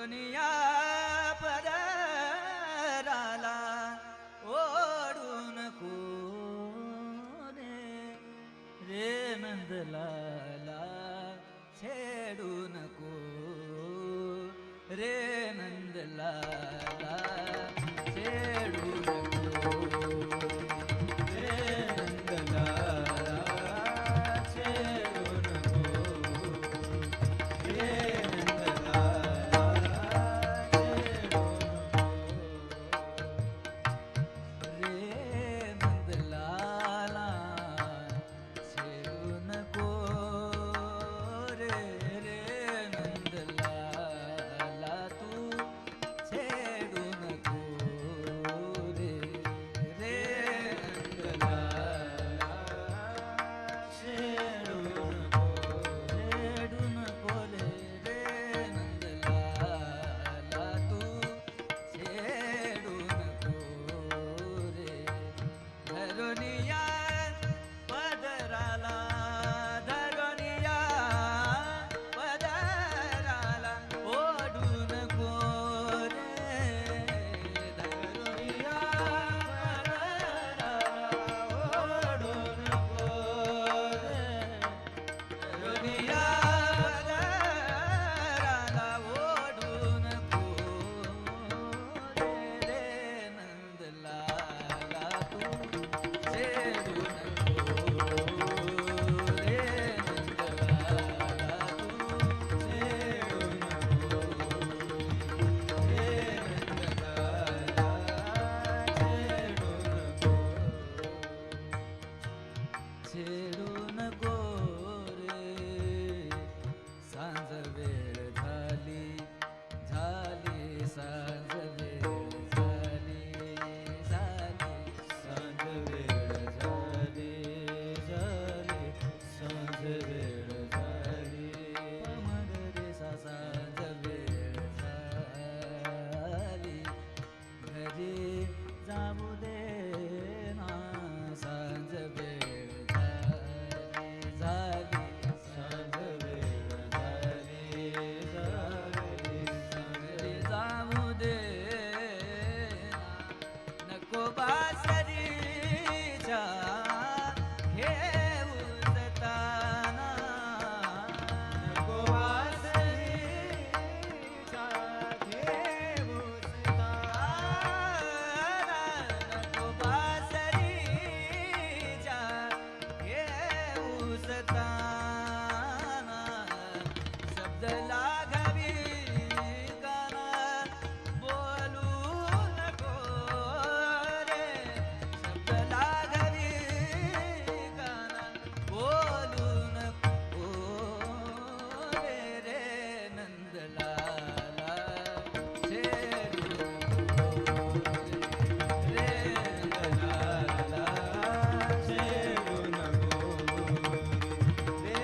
धरुनिया पदराला ओढून कोरे रे नंदलाला छेडू नको रे नंदलाला छेडू नको रे नंदलाला छेडू नको रे नंदलाला छेडू नको रे नंदलाला छेडू नको रे नंदलाला तू छेडू नको रे धरुनिया पदराला धरुनिया पदराला ओढून कोरे धरुनिया पदराला ओढून कोरे धरुनिया पदराला ओढून कोरे रे नंदलाला तू छेडू छेडू नको रे सांज वेळ झाली झाली सांज वेळ झाली झाली सांज वेळ झाली झाली सांज वेळ झाली मग रे सांज वेळ झाली घरी जाऊ दे ना सांज वेळ झाली सांज वेळ झाली झाली घरी जाऊ दे नको बासरीच्या घेऊन ताना नको बासरीच्या घेऊन ताना नको बासरीच्या घेऊन ताना शब्द लाघवी गाना बोलू नको रे शब्द लाघवी गाना बोलू नको रे नंदलाला छेडू नको रे नंदलाला छेडू नको रे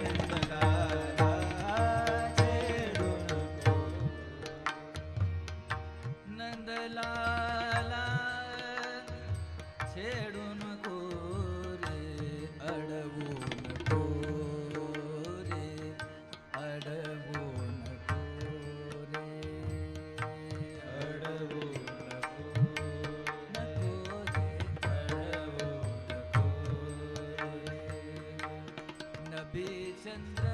नंदलाला छेडू नको नंदलाला छेडू नको रे अडवू नको रे अडवू नको रे अडवू नको नको रे अडवू नको रे नबी चंद्र